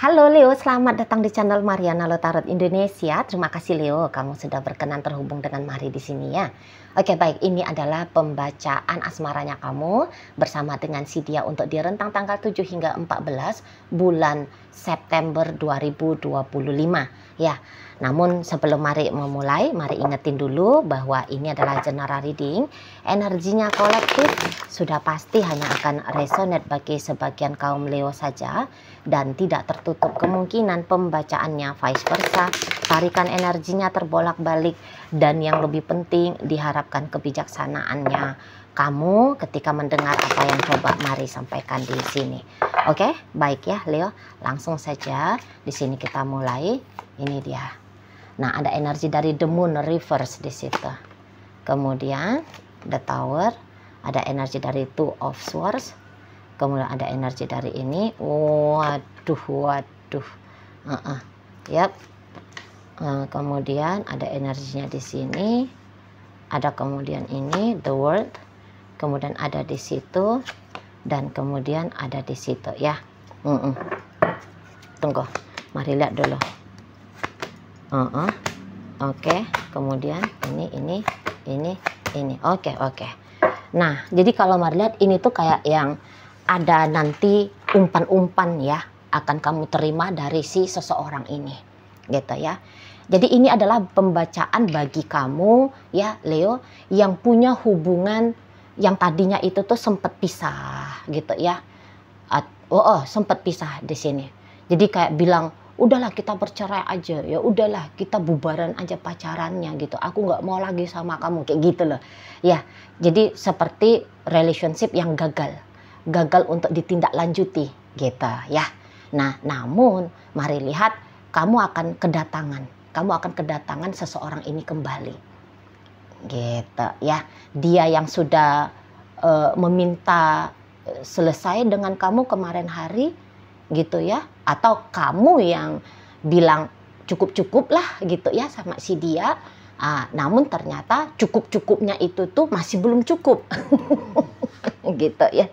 Halo Leo, selamat datang di channel Mariana Lotarot Indonesia. Terima kasih Leo, kamu sudah berkenan terhubung dengan Mari di sini ya. Oke baik, ini adalah pembacaan asmaranya kamu bersama dengan si dia untuk di rentang tanggal 7 hingga 14 bulan September 2025 ya. Namun sebelum Mari memulai, Mari ingetin dulu bahwa ini adalah general reading. Energinya kolektif sudah pasti hanya akan resonate bagi sebagian kaum Leo saja dan tidak tertutup kemungkinan pembacaannya vice versa. Tarikan energinya terbolak-balik dan yang lebih penting diharapkan kebijaksanaannya kamu ketika mendengar apa yang coba Mari sampaikan di sini. Oke, baik ya Leo, langsung saja di sini kita mulai. Ini dia. Nah, ada energi dari The Moon reverse di situ. Kemudian The Tower, ada energi dari Two of Swords. Kemudian ada energi dari ini. Waduh. Yap. Kemudian ada energinya di sini. Ada kemudian ini The World. Kemudian ada di situ dan kemudian ada di situ ya. Tunggu. Mari lihat dulu. Oke, kemudian ini. Oke. Nah, jadi kalau Mari lihat ini tuh kayak yang ada nanti umpan-umpan ya akan kamu terima dari si seseorang ini, gitu ya. Jadi ini adalah pembacaan bagi kamu ya Leo yang punya hubungan yang tadinya itu tuh sempat pisah, gitu ya. Sempat pisah di sini. Jadi kayak bilang, udahlah kita bercerai aja ya, udahlah kita bubaran aja pacarannya gitu, aku nggak mau lagi sama kamu, kayak gitu loh ya. Jadi seperti relationship yang gagal untuk ditindaklanjuti gitu ya. Nah, namun Mari lihat kamu akan kedatangan seseorang ini kembali gitu ya. Dia yang sudah meminta selesai dengan kamu kemarin hari gitu ya, atau kamu yang bilang cukup lah gitu ya sama si dia. Namun ternyata cukup-cukupnya itu tuh masih belum cukup gitu ya.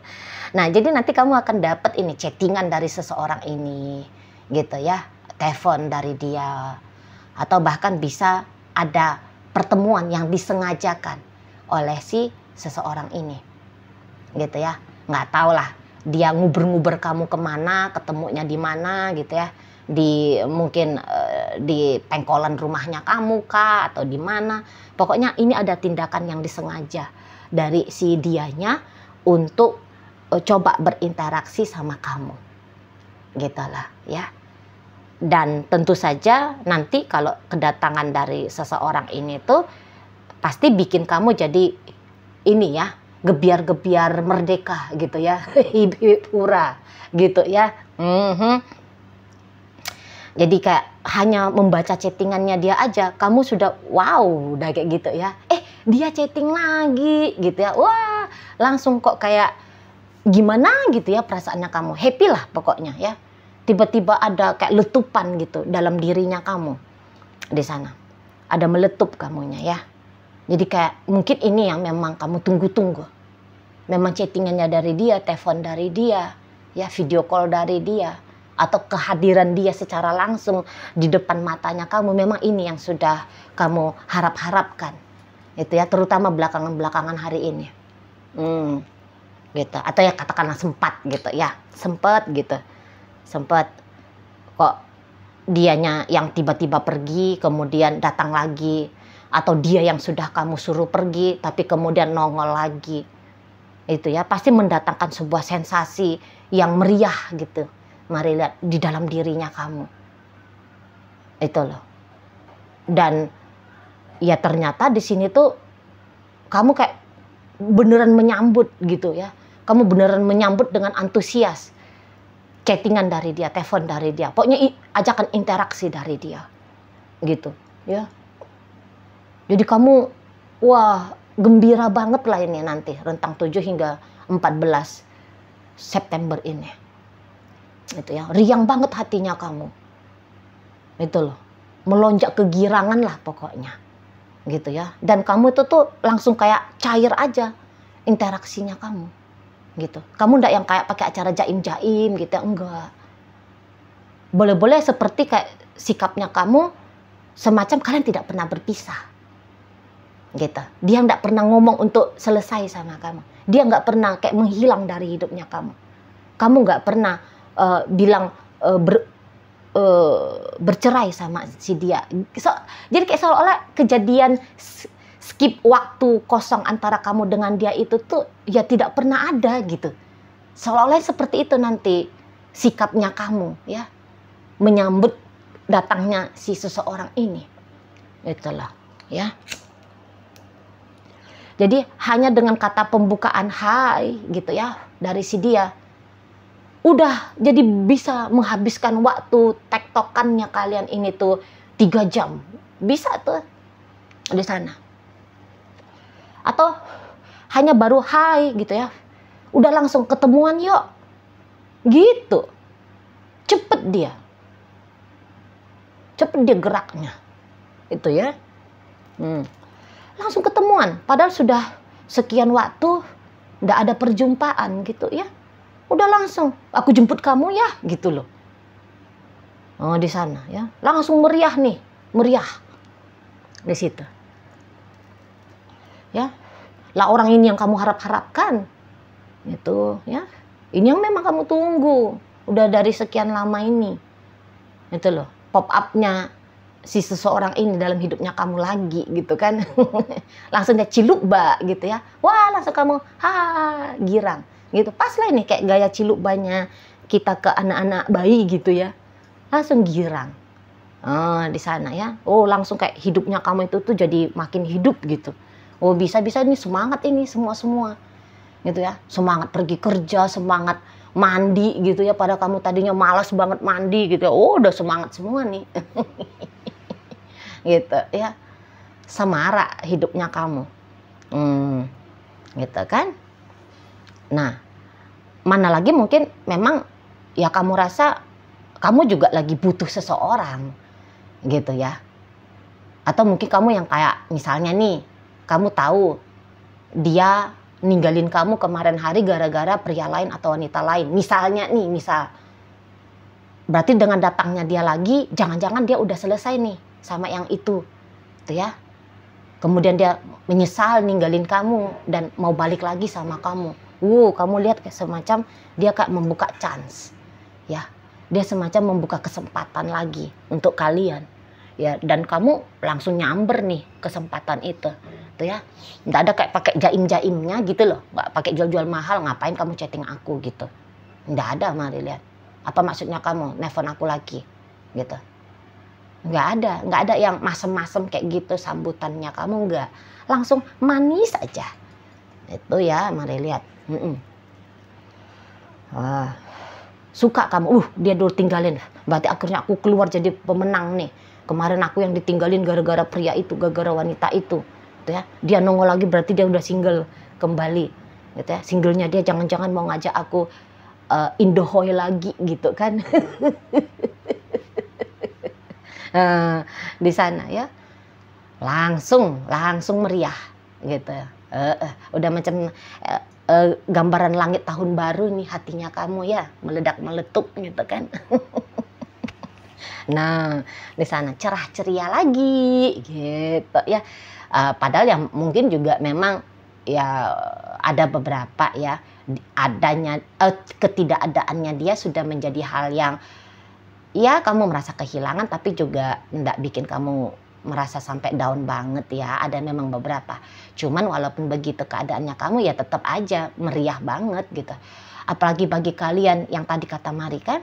Nah, jadi nanti kamu akan dapat ini chattingan dari seseorang ini gitu ya, telepon dari dia, atau bahkan bisa ada pertemuan yang disengajakan oleh si seseorang ini gitu ya. Nggak tahu lah dia nguber-nguber kamu kemana, ketemunya di mana gitu ya, mungkin di pengkolan rumahnya kamu kah atau di mana. Pokoknya ini ada tindakan yang disengaja dari si dianya untuk coba berinteraksi sama kamu gitu lah ya. Dan tentu saja nanti kalau kedatangan dari seseorang ini tuh pasti bikin kamu jadi ini ya, gebiar-gebiar merdeka gitu ya, hip hura gitu ya. Jadi kayak hanya membaca chattingannya dia aja, kamu sudah wow, udah kayak gitu ya. Dia chatting lagi gitu ya, wah langsung kok kayak gimana gitu ya perasaannya kamu, happy lah pokoknya ya. Tiba-tiba ada kayak letupan gitu dalam dirinya kamu di sana, ada meletup kamunya ya. Jadi kayak mungkin ini yang memang kamu tunggu-tunggu. Memang chattingannya dari dia, telepon dari dia, ya video call dari dia, atau kehadiran dia secara langsung di depan matanya kamu. Memang ini yang sudah kamu harap-harapkan, itu ya, terutama belakangan hari ini. Gitu. Atau ya katakanlah sempat gitu ya, sempat kok dianya yang tiba-tiba pergi kemudian datang lagi, atau dia yang sudah kamu suruh pergi tapi kemudian nongol lagi. Itu ya pasti mendatangkan sebuah sensasi yang meriah gitu. Mari lihat di dalam dirinya kamu. Itu loh. Dan ya ternyata di sini tuh kamu kayak beneran menyambut gitu ya. Kamu beneran menyambut dengan antusias chattingan dari dia, telepon dari dia. Pokoknya ajakan interaksi dari dia. Gitu ya. Jadi kamu wah gembira banget lah ini nanti rentang 7 hingga 14 September ini. Itu ya, riang banget hatinya kamu. Itu loh. Melonjak kegirangan lah pokoknya. Gitu ya. Dan kamu itu tuh langsung kayak cair aja interaksinya kamu. Gitu. Kamu enggak yang kayak pakai acara jaim-jaim gitu ya, enggak. boleh-boleh seperti kayak sikapnya kamu, semacam kalian tidak pernah berpisah. Gitu. Dia nggak pernah ngomong untuk selesai sama kamu. Dia nggak pernah kayak menghilang dari hidupnya kamu. Kamu nggak pernah bilang bercerai sama si dia. Jadi kayak seolah-olah kejadian skip waktu kosong antara kamu dengan dia itu tuh ya tidak pernah ada gitu. Seolah-olah seperti itu nanti sikapnya kamu ya menyambut datangnya si seseorang ini. Itulah ya. Jadi hanya dengan kata pembukaan hai gitu ya dari si dia, udah jadi bisa menghabiskan waktu tektokannya kalian ini tuh 3 jam. Bisa tuh di sana. Atau hanya baru hai gitu ya, udah langsung ketemuan yuk. Gitu. Cepet dia geraknya. Itu ya. Langsung ketemuan. Padahal sudah sekian waktu nggak ada perjumpaan gitu ya. Udah langsung, aku jemput kamu ya, gitu loh. Oh, di sana ya. Langsung meriah nih, meriah. Di situ. Ya. Lah orang ini yang kamu harap-harapkan. Itu ya. Ini yang memang kamu tunggu. Udah dari sekian lama ini. Itu loh, pop up-nya si seseorang ini dalam hidupnya kamu lagi gitu kan. Langsung dia ciluk gitu ya. Wah, langsung kamu girang gitu. Pas lah ini kayak gaya ciluk banyak kita ke anak-anak bayi gitu ya. Langsung girang. Oh, di sana ya. Oh, langsung kayak hidupnya kamu itu tuh jadi makin hidup gitu. Oh, bisa-bisa ini semangat ini semua-semua. Gitu ya. Semangat pergi kerja, semangat mandi gitu ya. Pada kamu tadinya malas banget mandi gitu ya. Oh, udah semangat semua nih. Gitu ya. Semarak hidupnya kamu. Gitu kan. Nah, mana lagi mungkin memang ya kamu rasa kamu juga lagi butuh seseorang gitu ya. Atau mungkin kamu yang kayak misalnya nih, kamu tahu dia ninggalin kamu kemarin hari gara-gara pria lain atau wanita lain. Misalnya nih, misal. Berarti dengan datangnya dia lagi, jangan-jangan dia udah selesai nih sama yang itu. Gitu ya. Kemudian dia menyesal ninggalin kamu dan mau balik lagi sama kamu. Kamu lihat kayak semacam dia kayak membuka chance. Ya. Dia semacam membuka kesempatan lagi untuk kalian. Ya, dan kamu langsung nyamber nih kesempatan itu. Tuh ya. Nggak ada kayak pakai jaim-jaimnya gitu loh. Nggak pakai jual-jual mahal, ngapain kamu chatting aku gitu. Nggak ada, mari lihat. Apa maksudnya kamu nelfon aku lagi? Gitu. Nggak ada yang masem-masem kayak gitu sambutannya kamu, nggak. Langsung manis aja. Itu ya, mari lihat. Suka kamu, dia dulu tinggalin. Berarti akhirnya aku keluar jadi pemenang nih. Kemarin aku yang ditinggalin gara-gara pria itu, gara-gara wanita itu. Gitu ya. Dia nongol lagi berarti dia udah single kembali. Gitu ya. Singlenya dia jangan-jangan mau ngajak aku Indohoy lagi gitu kan. Di sana ya. Langsung meriah gitu. Udah macam gambaran langit tahun baru nih hatinya kamu ya, meledak-meletup gitu kan. Nah, di sana cerah ceria lagi gitu ya. Padahal yang mungkin juga memang ya ada beberapa ya adanya ketidakadaannya dia sudah menjadi hal yang ya kamu merasa kehilangan, tapi juga enggak bikin kamu merasa sampai down banget ya. Ada memang beberapa. Cuman walaupun begitu keadaannya kamu ya tetap aja meriah banget gitu. Apalagi bagi kalian yang tadi kata Mari kan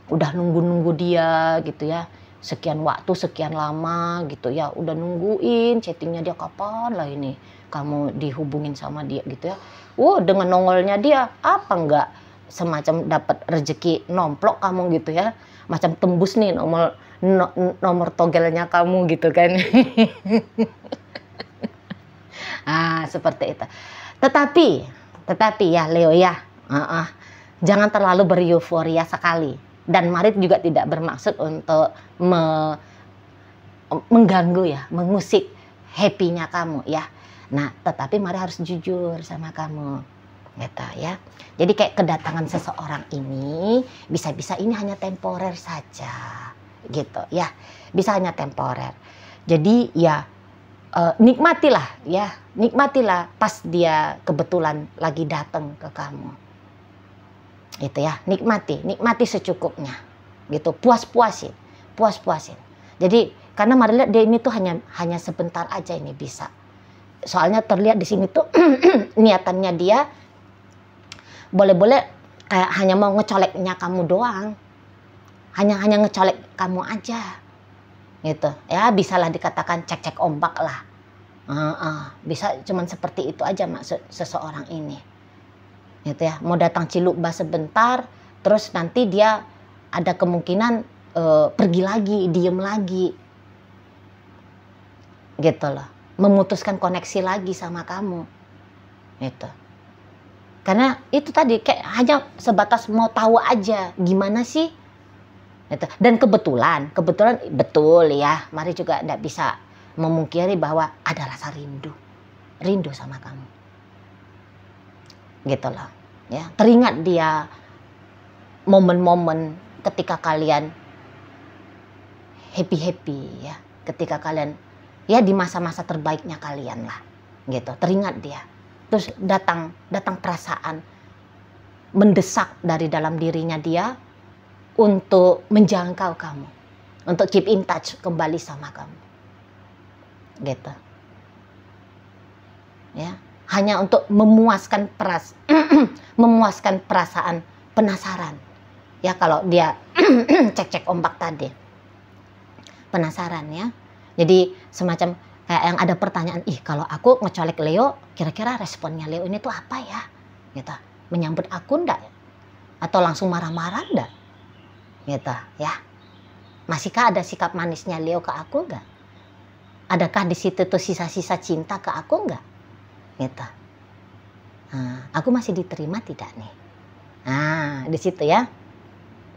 udah nunggu-nunggu dia gitu ya. Sekian waktu, sekian lama gitu ya. Udah nungguin chattingnya dia kapan lah ini kamu dihubungin sama dia gitu ya. Dengan nongolnya dia apa enggak semacam dapat rezeki nomplok kamu gitu ya. Macam tembus nih nomor togelnya kamu gitu kan. Seperti itu. Tetapi ya Leo ya, jangan terlalu bereuforia sekali. Dan Marit juga tidak bermaksud untuk mengganggu ya, mengusik happy-nya kamu ya. Nah, tetapi Marit harus jujur sama kamu gitu ya. Jadi kayak kedatangan seseorang ini bisa-bisa ini hanya temporer saja, gitu ya. Bisa hanya temporer. Jadi ya nikmatilah ya, nikmatilah pas dia kebetulan lagi datang ke kamu. Gitu ya, nikmati secukupnya. Gitu, puas-puasin. Jadi karena mari lihat dia ini tuh hanya sebentar aja ini bisa. Soalnya terlihat di sini tuh niatannya dia boleh-boleh kayak hanya mau ngecoleknya kamu doang. Hanya ngecolek kamu aja. Gitu. Ya, bisalah dikatakan cek-cek ombak lah. Bisa cuman seperti itu aja maksud seseorang ini. Gitu ya. Mau datang cilukba sebentar, terus nanti dia ada kemungkinan pergi lagi, diem lagi. Gitu loh. Memutuskan koneksi lagi sama kamu. Gitu. Karena itu tadi kayak hanya sebatas mau tahu aja gimana sih. Gitu. Dan kebetulan betul ya, mari juga tidak bisa memungkiri bahwa ada rasa rindu sama kamu. Gitu loh. Ya, teringat dia momen-momen ketika kalian happy ya, ketika kalian ya di masa-masa terbaiknya kalian lah. Gitu, teringat dia. Terus datang perasaan mendesak dari dalam dirinya dia untuk menjangkau kamu, untuk keep in touch kembali sama kamu, gitu. Ya, hanya untuk memuaskan perasaan penasaran. Ya kalau dia cek-cek ombak tadi, penasaran ya. Jadi semacam kayak yang ada pertanyaan, kalau aku ngecolek Leo, kira-kira responnya Leo ini tuh apa ya? Gitu. Menyambut aku enggak? Atau langsung marah-marah enggak? Gitu ya. Masihkah ada sikap manisnya Leo ke aku enggak? Adakah di situ tuh sisa-sisa cinta ke aku enggak? Gitu. Aku masih diterima tidak nih? Di situ ya.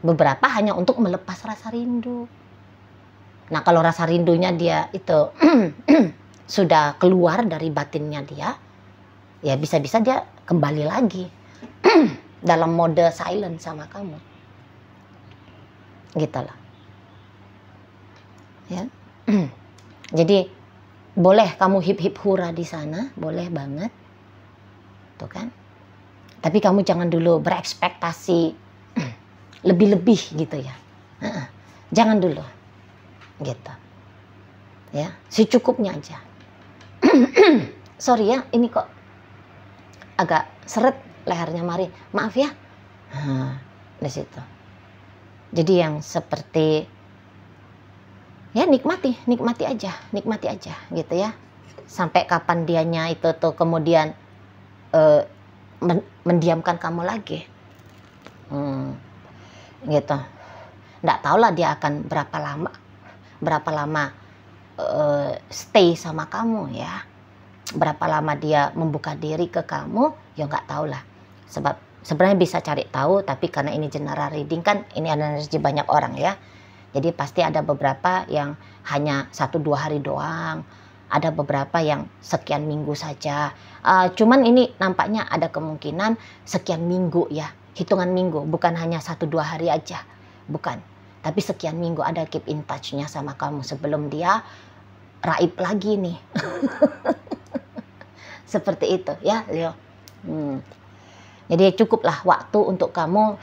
Beberapa hanya untuk melepas rasa rindu. Nah kalau rasa rindunya dia itu sudah keluar dari batinnya dia, ya bisa-bisa dia kembali lagi dalam mode silent sama kamu. Gitu lah. Ya. Jadi boleh kamu hip-hip hura di sana, boleh banget. Tuh kan. Tapi kamu jangan dulu berekspektasi lebih-lebih gitu ya. Jangan dulu. Gitu. Ya, secukupnya aja. Sorry ya, ini kok agak seret lehernya Mari. Maaf ya. Di situ. Jadi yang seperti ya nikmati aja gitu ya. Sampai kapan dianya itu tuh kemudian mendiamkan kamu lagi. Gitu. Nggak tahulah dia akan berapa lama stay sama kamu ya. Berapa lama dia membuka diri ke kamu, ya nggak tahu lah. Sebab sebenarnya bisa cari tahu, tapi karena ini general reading kan, ini energi banyak orang ya. Jadi pasti ada beberapa yang hanya 1-2 hari doang. Ada beberapa yang sekian minggu saja. Cuman ini nampaknya ada kemungkinan sekian minggu ya. Hitungan minggu, bukan hanya 1-2 hari aja. Bukan. Tapi sekian minggu ada keep in touch-nya sama kamu sebelum dia raib lagi nih. Seperti itu ya Leo. Jadi cukuplah waktu untuk kamu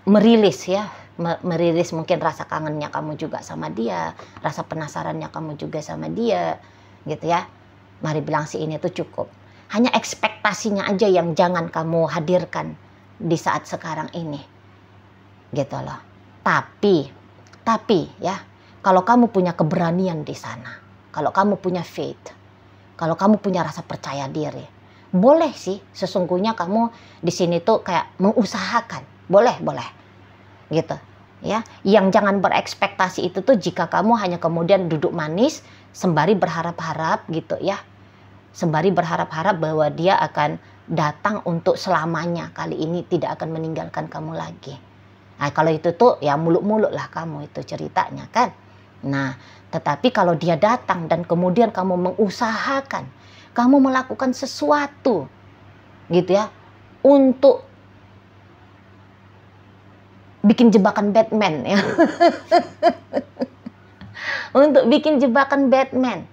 merilis ya. Merilis mungkin rasa kangennya kamu juga sama dia. Rasa penasarannya kamu juga sama dia. Gitu ya. Mari bilang si ini tuh cukup. Hanya ekspektasinya aja yang jangan kamu hadirkan di saat sekarang ini. Gitu loh. Tapi ya, kalau kamu punya keberanian di sana, kalau kamu punya faith, kalau kamu punya rasa percaya diri, boleh sih sesungguhnya kamu di sini tuh kayak mengusahakan, boleh, gitu ya. Yang jangan berekspektasi itu tuh jika kamu hanya kemudian duduk manis sembari berharap-harap gitu ya, sembari berharap-harap bahwa dia akan datang untuk selamanya, kali ini tidak akan meninggalkan kamu lagi. Nah, kalau itu tuh ya muluk-muluk lah kamu itu ceritanya kan. Nah, tetapi kalau dia datang dan kemudian kamu mengusahakan, kamu melakukan sesuatu gitu ya, untuk bikin jebakan Batman ya. Untuk bikin jebakan Batman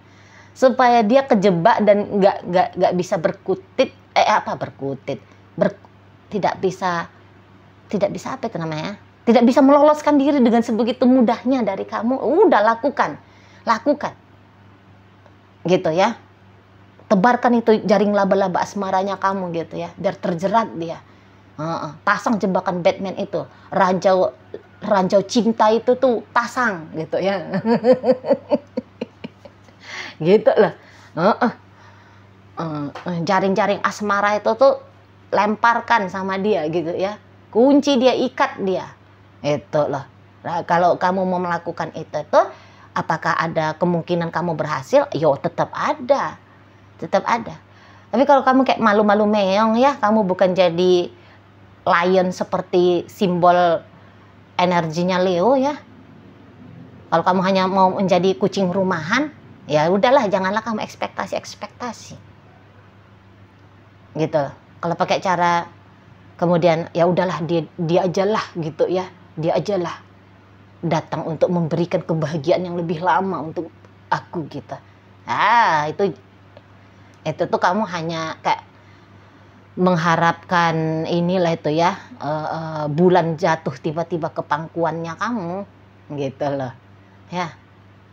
supaya dia kejebak dan nggak bisa berkutit, tidak bisa apa itu namanya, tidak bisa meloloskan diri dengan sebegitu mudahnya dari kamu. Udah lakukan gitu ya, tebarkan itu jaring laba-laba asmaranya kamu gitu ya, biar terjerat dia. Pasang jebakan Batman itu, ranjau cinta itu tuh pasang gitu ya. Gitu loh. Jaring-jaring asmara itu tuh lemparkan sama dia gitu ya, kunci dia, ikat dia, itu loh. Nah, kalau kamu mau melakukan itu tuh, apakah ada kemungkinan kamu berhasil? Yo, tetap ada. Tapi kalau kamu kayak malu-malu meong ya, kamu bukan jadi lion seperti simbol energinya Leo ya. Kalau kamu hanya mau menjadi kucing rumahan, ya udahlah, janganlah kamu ekspektasi gitu. Kalau pakai cara kemudian ya udahlah, dia ajalah gitu ya, dia ajalah datang untuk memberikan kebahagiaan yang lebih lama untuk aku gitu. Itu tuh kamu hanya kayak mengharapkan inilah itu ya, bulan jatuh tiba-tiba ke pangkuannya kamu gitu loh ya,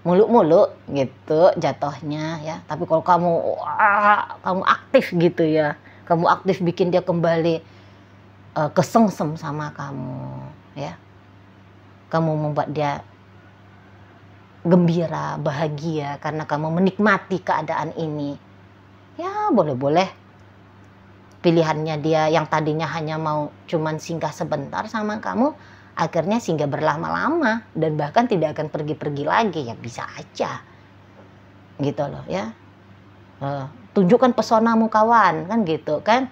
muluk-muluk gitu jatuhnya ya. Tapi kalau kamu aktif gitu ya, kamu aktif bikin dia kembali kesengsem sama kamu ya, kamu membuat dia gembira, bahagia karena kamu menikmati keadaan ini ya, boleh-boleh pilihannya dia yang tadinya hanya mau cuman singgah sebentar sama kamu, akhirnya singgah berlama-lama dan bahkan tidak akan pergi-pergi lagi, ya bisa aja gitu loh ya. Tunjukkan pesonamu kawan, kan gitu kan.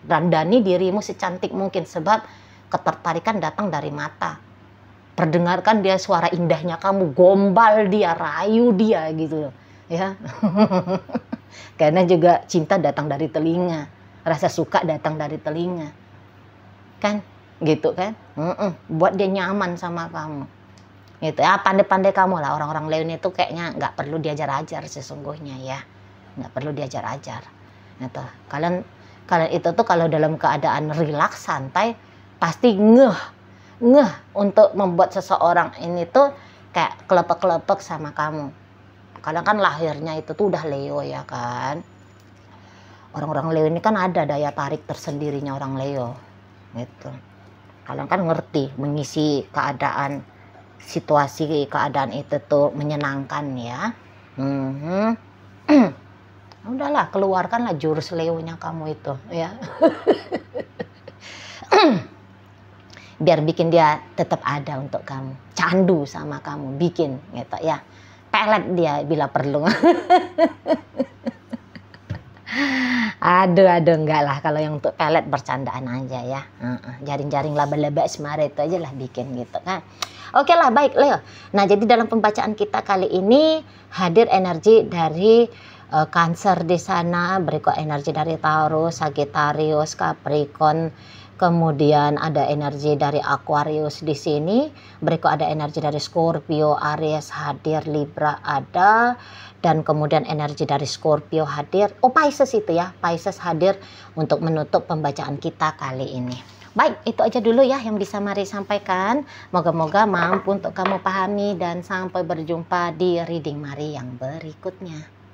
Dandani dirimu secantik mungkin, sebab ketertarikan datang dari mata. Perdengarkan dia suara indahnya kamu, gombal dia, rayu dia gitu loh ya. Karena juga cinta datang dari telinga, rasa suka datang dari telinga, kan gitu kan. Buat dia nyaman sama kamu gitu ya. Pandai-pandai kamu lah, orang-orang Leo itu kayaknya nggak perlu diajar-ajar sesungguhnya ya, nggak perlu diajar-ajar gitu. Kalian itu tuh kalau dalam keadaan rilaks, santai, pasti ngeh untuk membuat seseorang ini tuh kayak kelepek-kelepek sama kamu. Kadang kan lahirnya itu tuh udah Leo ya kan. Orang-orang Leo ini kan ada daya tarik tersendirinya orang Leo gitu. Kalian kan ngerti mengisi keadaan, situasi keadaan itu tuh menyenangkan ya. Udahlah, keluarkanlah jurus Leo-nya kamu itu ya. Biar bikin dia tetap ada untuk kamu, candu sama kamu, bikin gitu ya. Pelet dia bila perlu. Aduh, enggak lah, kalau yang untuk pelet bercandaan aja ya. Jaring-jaring laba-laba asmara itu aja lah bikin gitu kan. Oke lah, baik Leo. Nah, jadi dalam pembacaan kita kali ini hadir energi dari Cancer di sana, berikut energi dari Taurus, Sagittarius, Capricorn, kemudian ada energi dari Aquarius di sini, berikut ada energi dari Scorpio, Aries hadir, Libra ada, dan kemudian energi dari Scorpio hadir. Pisces itu ya, Pisces hadir untuk menutup pembacaan kita kali ini. Baik, itu aja dulu ya yang bisa Mari sampaikan. Moga-moga mampu untuk kamu pahami, dan sampai berjumpa di reading Mari yang berikutnya.